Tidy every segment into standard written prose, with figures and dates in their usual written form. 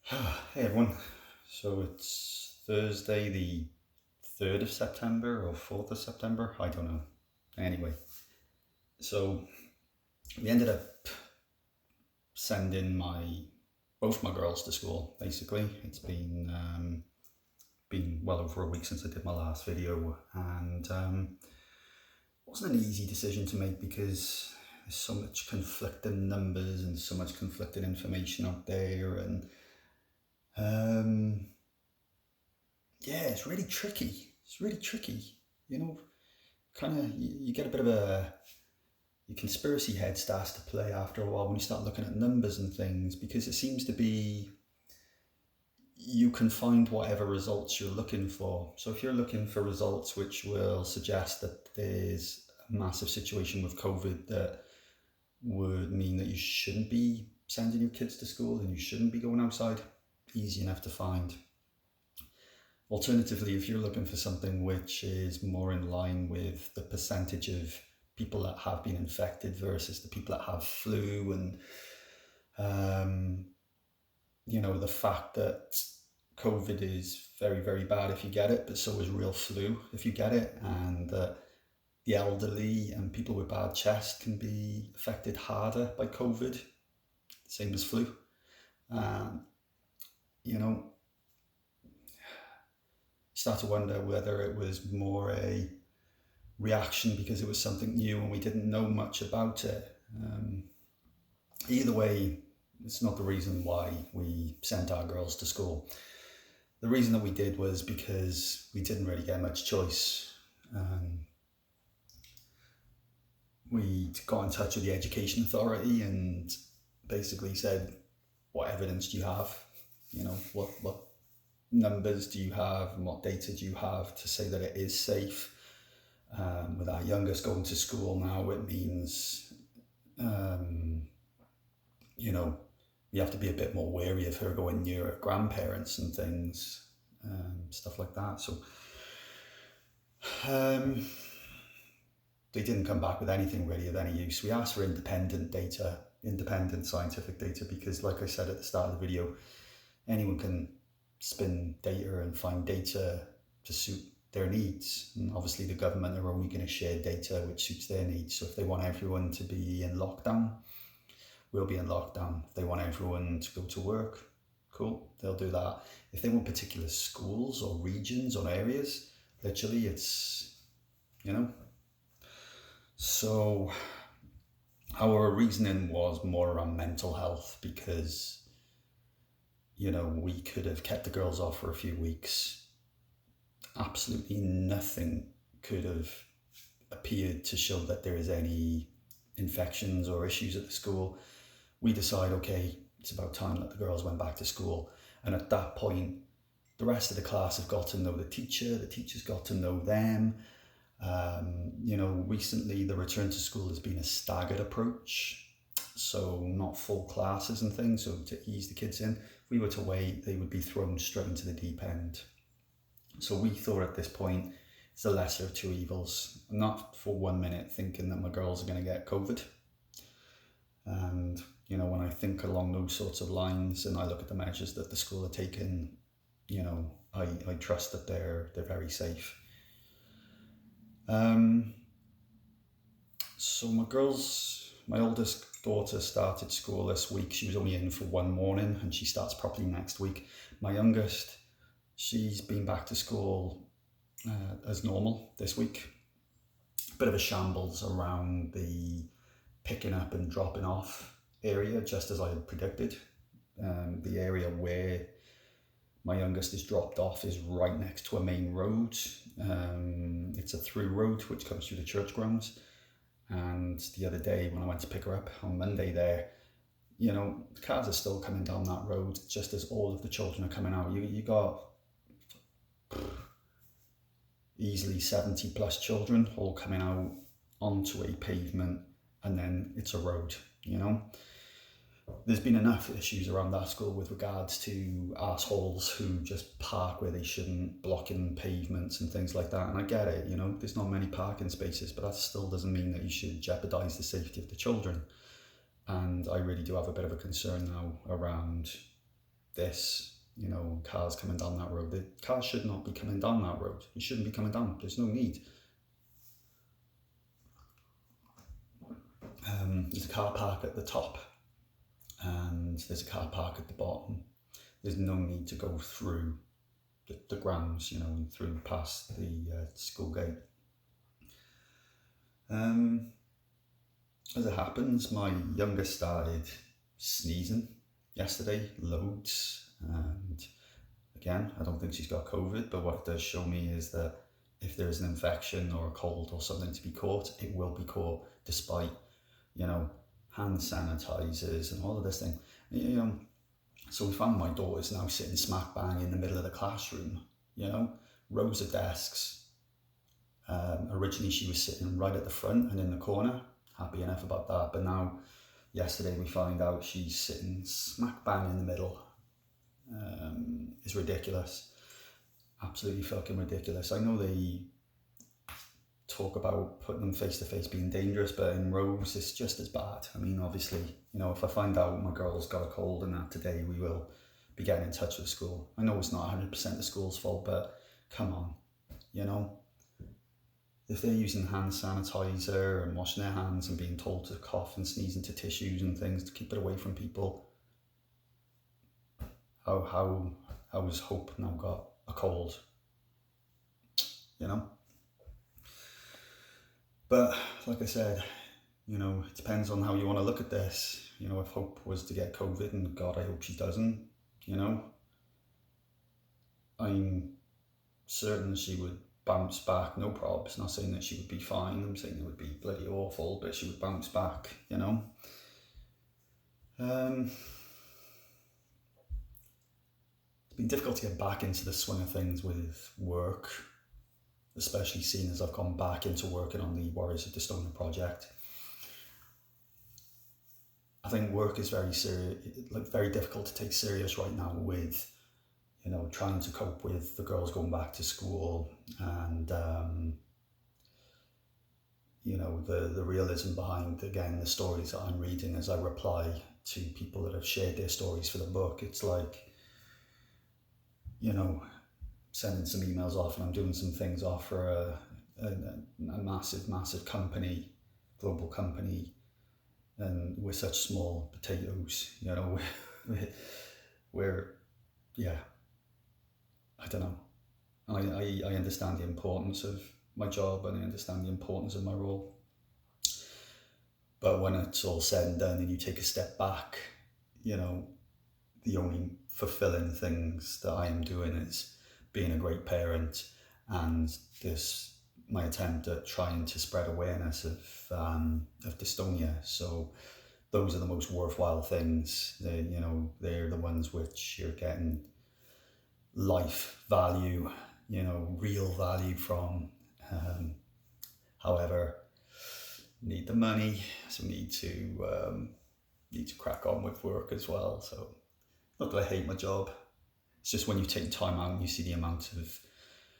Hey everyone. So it's Thursday, the 3rd of September or 4th of September. I don't know. Anyway, so we ended up sending both my girls to school. Basically, it's been well over a week since I did my last video, and it wasn't an easy decision to make because there's so much conflicting numbers and so much conflicting information out there, and um, yeah, it's really tricky. It's really tricky. You know, kind of you get a bit of your conspiracy head starts to play after a while when you start looking at numbers and things, because it seems to be you can find whatever results you're looking for. So if you're looking for results which will suggest that there's a massive situation with COVID that would mean that you shouldn't be sending your kids to school and you shouldn't be going outside, easy enough to find. Alternatively, if you're looking for something which is more in line with the percentage of people that have been infected versus the people that have flu, and the fact that COVID is very, very bad if you get it, but so is real flu if you get it, and the elderly and people with bad chest can be affected harder by COVID, same as flu. Um, you know, start to wonder whether it was more a reaction because it was something new and we didn't know much about it. Either way, it's not the reason why we sent our girls to school. The reason that we did was because we didn't really get much choice. We got in touch with the education authority and basically said, what evidence do you have? What numbers do you have and what data do you have to say that it is safe? With our youngest going to school now, it means, we have to be a bit more wary of her going near her grandparents and things, stuff like that. So they didn't come back with anything really of any use. We asked for independent scientific data, because like I said at the start of the video, anyone can spin data and find data to suit their needs. And obviously the government are only going to share data which suits their needs. So if they want everyone to be in lockdown, we'll be in lockdown. If they want everyone to go to work, cool, they'll do that. If they want particular schools or regions or areas, literally it's, So our reasoning was more around mental health, because, we could have kept the girls off for a few weeks. Absolutely nothing could have appeared to show that there is any infections or issues at the school. We decide, okay, it's about time that the girls went back to school. And at that point, the rest of the class have got to know the teachers got to know them. Recently the return to school has been a staggered approach, so not full classes and things, so to ease the kids in. If we were to wait, they would be thrown straight into the deep end. So we thought at this point, it's the lesser of two evils. I'm not for 1 minute thinking that my girls are going to get COVID. And, when I think along those sorts of lines and I look at the measures that the school are taking, I trust that they're very safe. So my oldest daughter started school this week. She was only in for one morning and she starts properly next week. My youngest, she's been back to school as normal this week. Bit of a shambles around the picking up and dropping off area, just as I had predicted. The area where my youngest is dropped off is right next to a main road. It's a through road which comes through the church grounds. And the other day when I went to pick her up on Monday there, the cars are still coming down that road just as all of the children are coming out. You got easily 70 plus children all coming out onto a pavement, and then it's a road, There's been enough issues around that school with regards to assholes who just park where they shouldn't, blocking pavements and things like that. And I get it, there's not many parking spaces, but that still doesn't mean that you should jeopardise the safety of the children. And I really do have a bit of a concern now around this, you know, cars coming down that road. The cars should not be coming down that road. You shouldn't be coming down. There's no need. There's a car park at the top and there's a car park at the bottom. There's no need to go through the grounds, you know, and through past the school gate. As it happens, my youngest started sneezing yesterday, loads, and again, I don't think she's got COVID, but what it does show me is that if there is an infection or a cold or something to be caught, it will be caught despite, you know, hand sanitizers and all of this thing. You know, so we found my daughter's now sitting smack bang in the middle of the classroom, you know, rows of desks. Originally she was sitting right at the front and in the corner, happy enough about that, but now yesterday we find out she's sitting smack bang in the middle. It's ridiculous, absolutely fucking ridiculous. I know they talk about putting them face to face being dangerous, but in rows it's just as bad. I mean, obviously, you know, if I find out my girl's got a cold and that today, we will be getting in touch with school. I know it's not 100% the school's fault, but come on, you know, if they're using hand sanitizer and washing their hands and being told to cough and sneeze into tissues and things to keep it away from people, how has Hope now got a cold, you know? But like I said, you know, it depends on how you want to look at this. You know, if Hope was to get COVID, and God, I hope she doesn't, you know, I'm certain she would bounce back, no probs. Not saying that she would be fine, I'm saying it would be bloody awful, but she would bounce back, you know. It's been difficult to get back into the swing of things with work, especially seeing as I've gone back into working on the Warriors of Dystonia project. I think work is very serious, like very difficult to take serious right now with, you know, trying to cope with the girls going back to school and, you know, the realism behind, again, the stories that I'm reading as I reply to people that have shared their stories for the book. It's like, you know, sending some emails off and I'm doing some things off for a massive company, global company, and we're such small potatoes, you know, we're yeah, I don't know. I understand the importance of my job and I understand the importance of my role. But when it's all said and done and you take a step back, you know, the only fulfilling things that I am doing is being a great parent and this, my attempt at trying to spread awareness of dystonia. So those are the most worthwhile things. You know, they're the ones which you're getting life value, you know, real value from. However, need the money, so need to crack on with work as well. So not that I hate my job, it's just when you take time out and you see the amount of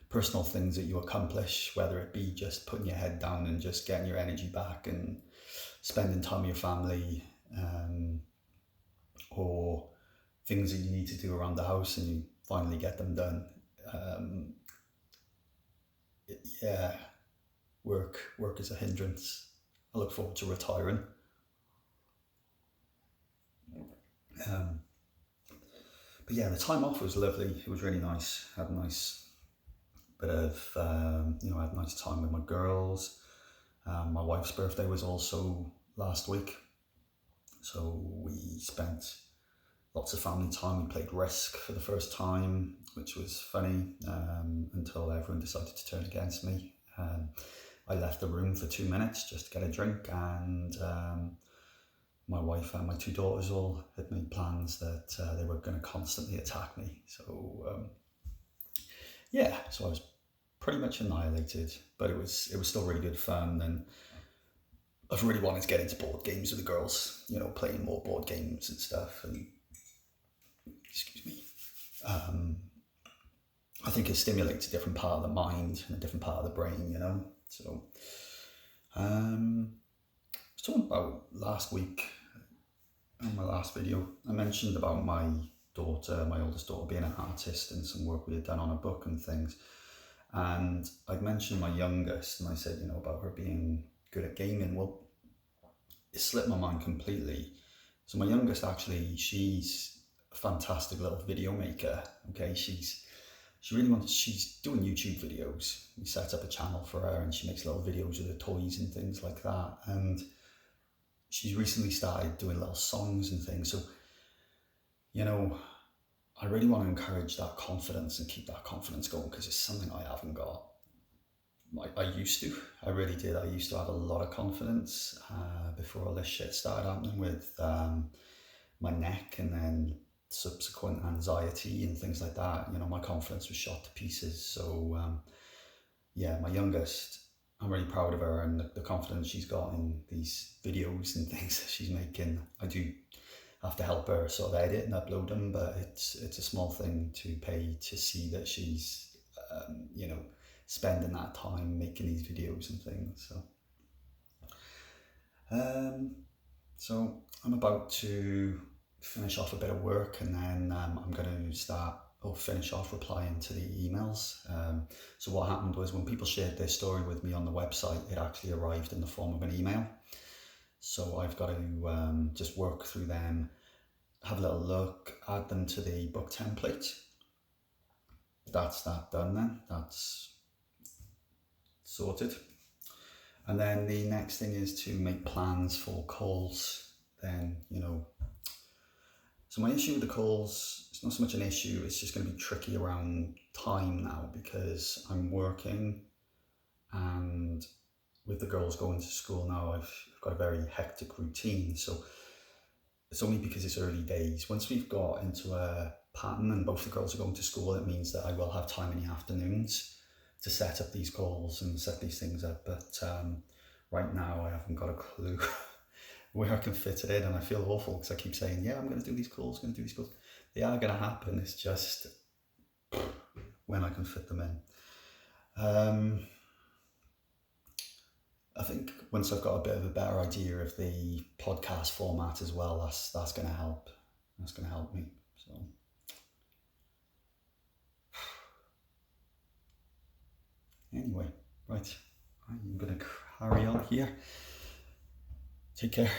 personal things that you accomplish, whether it be just putting your head down and just getting your energy back and spending time with your family, or things that you need to do around the house and you finally get them done. Yeah, work is a hindrance. I look forward to retiring. But yeah, the time off was lovely. It was really nice. Had a nice bit of, you know, I had a nice time with my girls. My wife's birthday was also last week. So we spent lots of family time. We played Risk for the first time, which was funny, until everyone decided to turn against me. I left the room for 2 minutes just to get a drink, and my wife and my two daughters all had made plans that they were going to constantly attack me. So yeah, so I was pretty much annihilated, but it was still really good fun, and I've really wanted to get into board games with the girls, you know, playing more board games and stuff, and excuse me, I think it stimulates a different part of the mind and a different part of the brain, you know. So I was talking about last week in my last video, I mentioned about my daughter, my oldest daughter, being an artist and some work we had done on a book and things. And I'd mentioned my youngest, and I said, about her being good at gaming. Well, it slipped my mind completely. So my youngest, actually, she's a fantastic little video maker. Okay, she's doing YouTube videos. We set up a channel for her, and she makes little videos with her toys and things like that. And she's recently started doing little songs and things. So, I really want to encourage that confidence and keep that confidence going, because it's something I haven't got. I used to. I really did. I used to have a lot of confidence before all this shit started happening with my neck, and then subsequent anxiety and things like that. My confidence was shot to pieces. So my youngest, I'm really proud of her and the confidence she's got in these videos and things that she's making. I do have to help her sort of edit and upload them, but it's a small thing to pay to see that she's spending that time making these videos and things. So I'm about to finish off a bit of work, and then I'm going to finish off replying to the emails. So what happened was, when people shared their story with me on the website, it actually arrived in the form of an email. So I've got to just work through them, have a little look, add them to the book template. That's that done then. That's sorted. And then the next thing is to make plans for calls. Then, so my issue with the calls, it's not so much an issue, it's just going to be tricky around time now, because I'm working, and with the girls going to school now, I've got a very hectic routine. So it's only because it's early days. Once we've got into a pattern and both the girls are going to school, it means that I will have time in the afternoons to set up these calls and set these things up. But right now I haven't got a clue where I can fit it in, and I feel awful because I keep saying, I'm going to do these calls, They are going to happen. It's just when I can fit them in. I think once I've got a bit of a better idea of the podcast format as well, that's going to help. That's going to help me. So anyway, right, I'm going to carry on here. Take care.